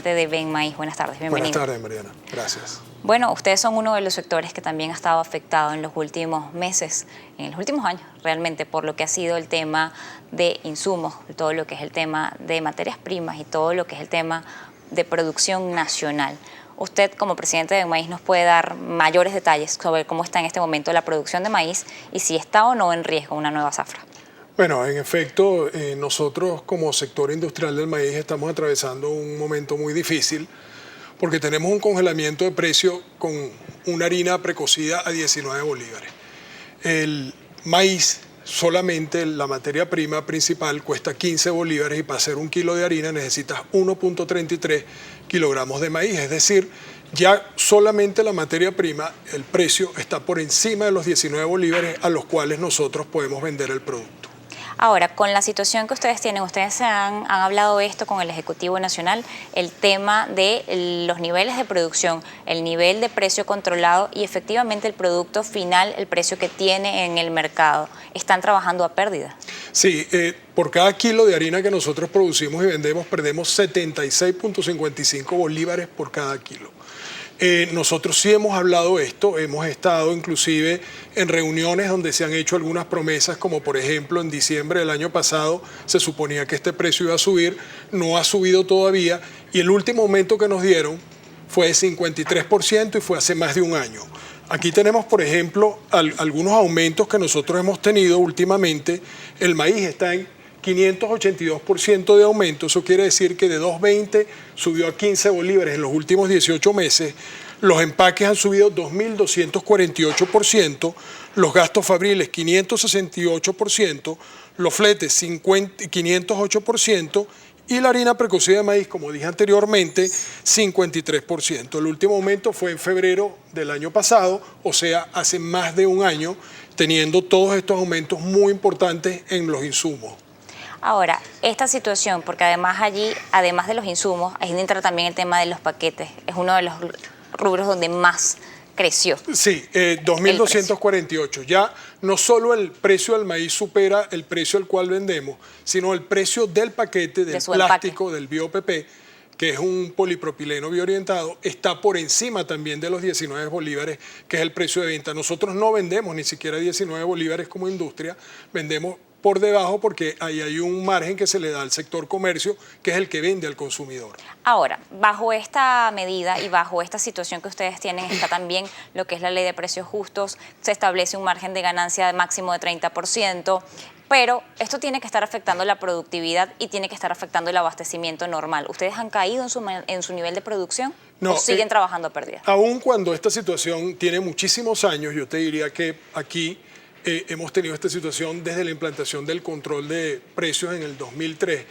De Ben Maíz. Buenas tardes, bienvenido. Buenas tardes, Mariana. Gracias. Bueno, ustedes son uno de los sectores que también ha estado afectado en los últimos meses, en los últimos años, realmente, por lo que ha sido el tema de insumos, todo lo que es el tema de materias primas y todo lo que es el tema de producción nacional. Usted, como presidente de Ben Maíz, nos puede dar mayores detalles sobre cómo está en este momento la producción de maíz y si está o no en riesgo una nueva zafra. Bueno, en efecto, nosotros como sector industrial del maíz estamos atravesando un momento muy difícil porque tenemos un congelamiento de precio con una harina precocida a 19 bolívares. El maíz, solamente la materia prima principal, cuesta 15 bolívares y para hacer un kilo de harina necesitas 1.33 kilogramos de maíz, es decir, ya solamente la materia prima, el precio está por encima de los 19 bolívares a los cuales nosotros podemos vender el producto. Ahora, con la situación que ustedes tienen, ustedes han hablado esto con el Ejecutivo Nacional, el tema de los niveles de producción, el nivel de precio controlado y efectivamente el producto final, el precio que tiene en el mercado. ¿Están trabajando a pérdida? Sí, por cada kilo de harina que nosotros producimos y vendemos, perdemos 76.55 bolívares por cada kilo. Nosotros sí hemos hablado esto, hemos estado inclusive en reuniones donde se han hecho algunas promesas, como por ejemplo en diciembre del año pasado se suponía que este precio iba a subir, no ha subido todavía y el último aumento que nos dieron fue de 53% y fue hace más de un año. Aquí tenemos, por ejemplo, algunos aumentos que nosotros hemos tenido últimamente. El maíz está en 582% de aumento, eso quiere decir que de 2.20 subió a 15 bolívares en los últimos 18 meses, los empaques han subido 2.248%, los gastos fabriles 568%, los fletes 508% y la harina precocida de maíz, como dije anteriormente, 53%. El último aumento fue en febrero del año pasado, o sea, hace más de un año, teniendo todos estos aumentos muy importantes en los insumos. Ahora, esta situación, porque además allí, además de los insumos, ahí entra también el tema de los paquetes. Es uno de los rubros donde más creció. Sí, 2.248. Ya no solo el precio del maíz supera el precio al cual vendemos, sino el precio del paquete, del plástico, del BioPP, que es un polipropileno bioorientado, está por encima también de los 19 bolívares, que es el precio de venta. Nosotros no vendemos ni siquiera 19 bolívares como industria, vendemos por debajo porque ahí hay un margen que se le da al sector comercio, que es el que vende al consumidor. Ahora, bajo esta medida y bajo esta situación que ustedes tienen, está también lo que es la ley de precios justos, se establece un margen de ganancia de máximo de 30%, pero esto tiene que estar afectando la productividad y tiene que estar afectando el abastecimiento normal. ¿Ustedes han caído en su nivel de producción o siguen trabajando a pérdida? Aún cuando esta situación tiene muchísimos años, yo te diría que aquí hemos tenido esta situación desde la implantación del control de precios en el 2003.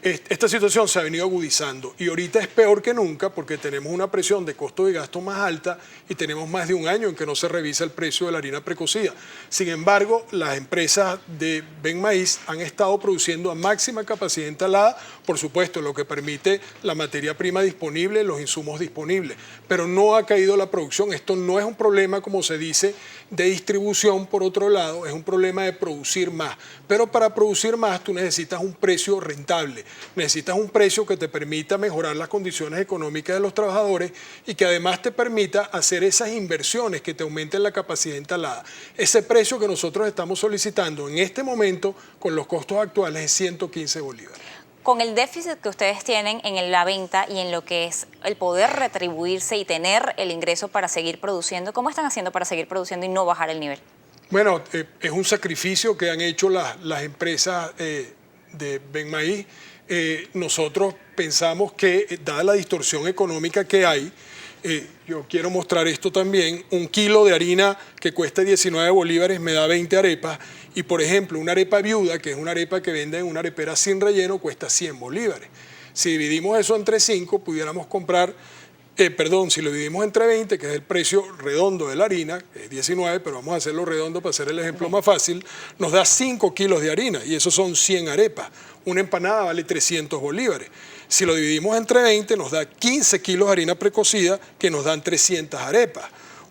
Esta situación se ha venido agudizando y ahorita es peor que nunca porque tenemos una presión de costo y gasto más alta y tenemos más de un año en que no se revisa el precio de la harina precocida. Sin embargo, las empresas de Ben Maíz han estado produciendo a máxima capacidad instalada, por supuesto, lo que permite la materia prima disponible, los insumos disponibles, pero no ha caído la producción. Esto no es un problema, como se dice, de distribución, por otro lado, es un problema de producir más. Pero para producir más tú necesitas un precio rentable. Necesitas un precio que te permita mejorar las condiciones económicas de los trabajadores y que además te permita hacer esas inversiones que te aumenten la capacidad instalada. Ese precio que nosotros estamos solicitando en este momento con los costos actuales es 115 bolívares. Con el déficit que ustedes tienen en la venta y en lo que es el poder retribuirse y tener el ingreso para seguir produciendo, ¿cómo están haciendo para seguir produciendo y no bajar el nivel? Bueno, es un sacrificio que han hecho las empresas de Ben Maíz. Nosotros pensamos que, dada la distorsión económica que hay, yo quiero mostrar esto también, un kilo de harina que cuesta 19 bolívares me da 20 arepas y, por ejemplo, una arepa viuda, que es una arepa que venden en una arepera sin relleno, cuesta 100 bolívares. Si dividimos eso entre 5, pudiéramos comprar, si lo dividimos entre 20, que es el precio redondo de la harina, que es 19, pero vamos a hacerlo redondo para hacer el ejemplo más fácil, nos da 5 kilos de harina y eso son 100 arepas. Una empanada vale 300 bolívares. Si lo dividimos entre 20, nos da 15 kilos de harina precocida que nos dan 300 arepas.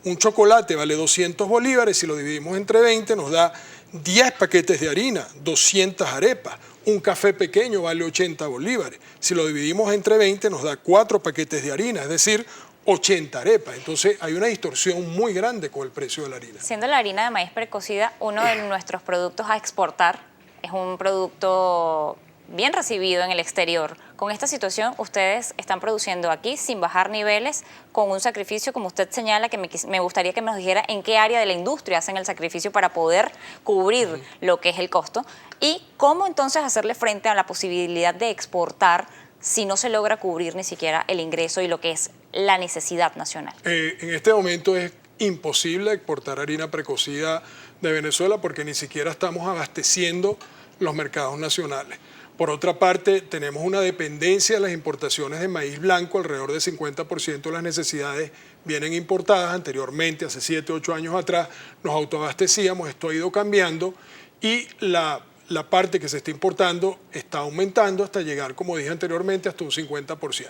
Un chocolate vale 200 bolívares, si lo dividimos entre 20, nos da 10 paquetes de harina, 200 arepas. un café pequeño vale 80 bolívares. Si lo dividimos entre 20 nos da 4 paquetes de harina, es decir, 80 arepas. Entonces hay una distorsión muy grande con el precio de la harina. Siendo la harina de maíz precocida uno de nuestros productos a exportar, es un producto bien recibido en el exterior. Con esta situación, ustedes están produciendo aquí sin bajar niveles, con un sacrificio, como usted señala, que me gustaría que nos dijera en qué área de la industria hacen el sacrificio para poder cubrir lo que es el costo y cómo entonces hacerle frente a la posibilidad de exportar si no se logra cubrir ni siquiera el ingreso y lo que es la necesidad nacional. En este momento es imposible exportar harina precocida de Venezuela porque ni siquiera estamos abasteciendo los mercados nacionales. Por otra parte, tenemos una dependencia de las importaciones de maíz blanco, alrededor del 50% de las necesidades vienen importadas. Anteriormente, hace 7, 8 años atrás, nos autoabastecíamos, esto ha ido cambiando y la parte que se está importando está aumentando hasta llegar, como dije anteriormente, hasta un 50%.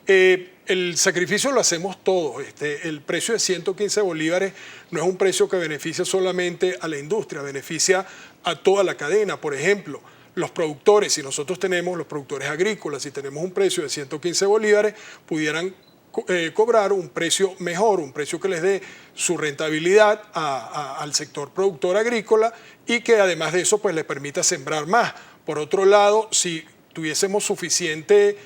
El sacrificio lo hacemos todos. El precio de 115 bolívares no es un precio que beneficia solamente a la industria, beneficia a toda la cadena. Por ejemplo, los productores, si nosotros tenemos los productores agrícolas, si tenemos un precio de 115 bolívares, pudieran cobrar un precio mejor, un precio que les dé su rentabilidad al sector productor agrícola y que además de eso pues les permita sembrar más. Por otro lado, si tuviésemos suficiente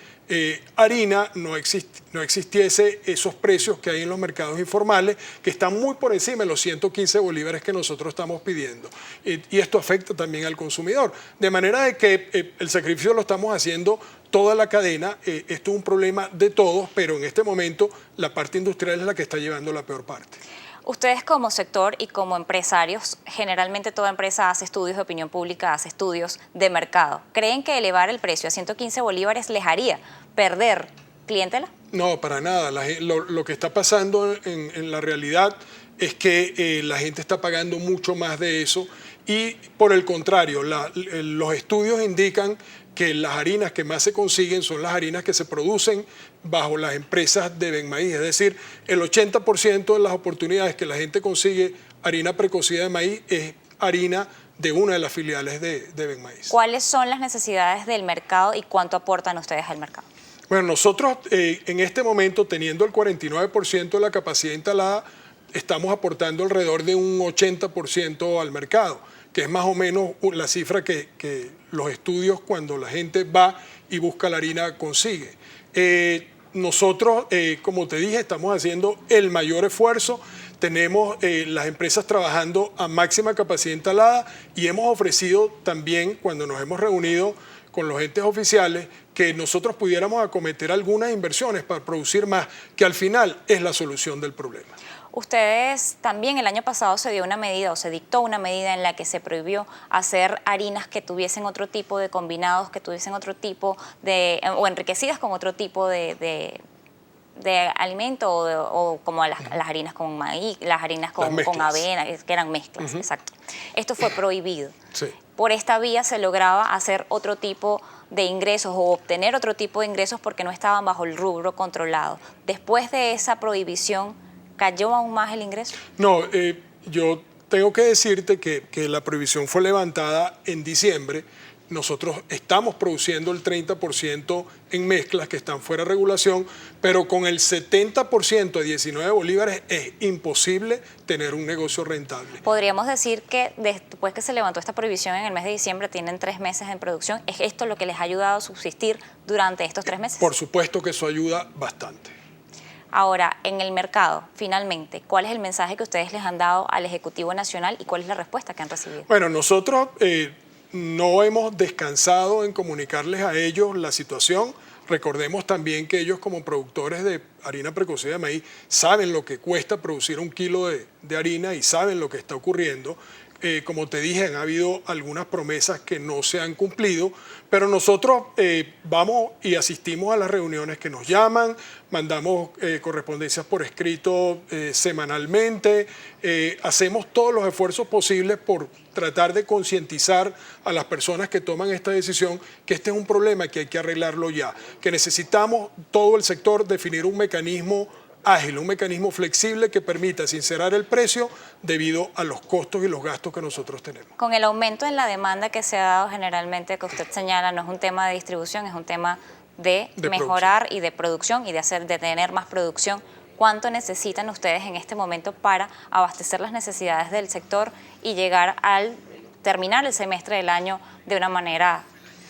harina, no existiese esos precios que hay en los mercados informales, que están muy por encima de los 115 bolívares que nosotros estamos pidiendo. Y esto afecta también al consumidor. De manera de que el sacrificio lo estamos haciendo toda la cadena. Esto es un problema de todos, pero en este momento la parte industrial es la que está llevando la peor parte. Ustedes como sector y como empresarios, generalmente toda empresa hace estudios de opinión pública, hace estudios de mercado. ¿Creen que elevar el precio a 115 bolívares les haría perder clientela? No, para nada. Lo que está pasando en la realidad es que la gente está pagando mucho más de eso y por el contrario, los estudios indican que las harinas que más se consiguen son las harinas que se producen bajo las empresas de Benmaíz. Es decir, el 80% de las oportunidades que la gente consigue harina precocida de maíz es harina de una de las filiales de Benmaíz. ¿Cuáles son las necesidades del mercado y cuánto aportan ustedes al mercado? Bueno, nosotros en este momento, teniendo el 49% de la capacidad instalada, estamos aportando alrededor de un 80% al mercado, que es más o menos la cifra que los estudios, cuando la gente va y busca la harina, consigue. Nosotros, como te dije, estamos haciendo el mayor esfuerzo. Tenemos las empresas trabajando a máxima capacidad instalada y hemos ofrecido también, cuando nos hemos reunido con los entes oficiales, que nosotros pudiéramos acometer algunas inversiones para producir más, que al final es la solución del problema. Ustedes también el año pasado se dio una medida o se dictó una medida en la que se prohibió hacer harinas que tuviesen otro tipo de combinados, que tuviesen otro tipo de, o enriquecidas con otro tipo de alimento o como las harinas con maíz, las harinas con avena, que eran mezclas, exacto. Esto fue prohibido. Sí. Por esta vía se lograba hacer otro tipo de ingresos o obtener otro tipo de ingresos porque no estaban bajo el rubro controlado. Después de esa prohibición, ¿cayó aún más el ingreso? No, yo tengo que decirte que la prohibición fue levantada en diciembre. Nosotros estamos produciendo el 30% en mezclas que están fuera de regulación, pero con el 70% de 19 bolívares es imposible tener un negocio rentable. Podríamos decir que después que se levantó esta prohibición en el mes de diciembre, tienen 3 meses en producción. ¿Es esto lo que les ha ayudado a subsistir durante estos 3 meses? Por supuesto que eso ayuda bastante. Ahora, en el mercado, finalmente, ¿cuál es el mensaje que ustedes les han dado al Ejecutivo Nacional y cuál es la respuesta que han recibido? Bueno, nosotros no hemos descansado en comunicarles a ellos la situación. Recordemos también que ellos, como productores de harina precocida de maíz, saben lo que cuesta producir 1 kilo de harina y saben lo que está ocurriendo. Como te dije, han habido algunas promesas que no se han cumplido, pero nosotros vamos y asistimos a las reuniones que nos llaman, mandamos correspondencias por escrito semanalmente, hacemos todos los esfuerzos posibles por tratar de concientizar a las personas que toman esta decisión que este es un problema que hay que arreglarlo ya, que necesitamos todo el sector definir un mecanismo ágil, un mecanismo flexible que permita sincerar el precio debido a los costos y los gastos que nosotros tenemos. Con el aumento en la demanda que se ha dado generalmente, que usted señala, no es un tema de distribución, es un tema de mejorar y de producción y de tener más producción. ¿Cuánto necesitan ustedes en este momento para abastecer las necesidades del sector y llegar al terminar el semestre del año de una manera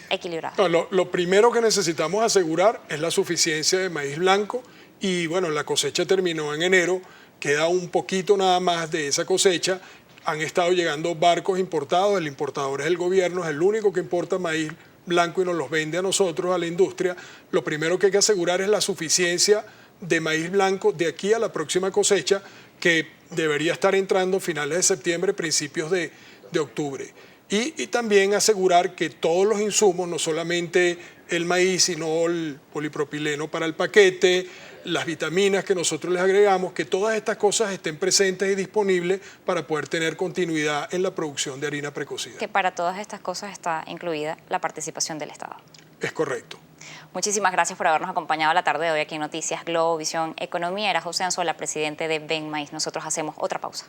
equilibrada? No, lo primero que necesitamos asegurar es la suficiencia de maíz blanco y bueno, la cosecha terminó en enero, queda un poquito nada más de esa cosecha. Han estado llegando barcos importados, el importador es el gobierno, es el único que importa maíz blanco y nos los vende a nosotros, a la industria. Lo primero que hay que asegurar es la suficiencia de maíz blanco de aquí a la próxima cosecha, que debería estar entrando a finales de septiembre, principios de octubre. Y también asegurar que todos los insumos, no solamente el maíz, sino el polipropileno para el paquete, las vitaminas que nosotros les agregamos, que todas estas cosas estén presentes y disponibles para poder tener continuidad en la producción de harina precocida. Que para todas estas cosas está incluida la participación del Estado. Es correcto. Muchísimas gracias por habernos acompañado la tarde de hoy aquí en Noticias Globovisión Economía. Era José Anzola, presidente de Ven Maíz. Nosotros hacemos otra pausa.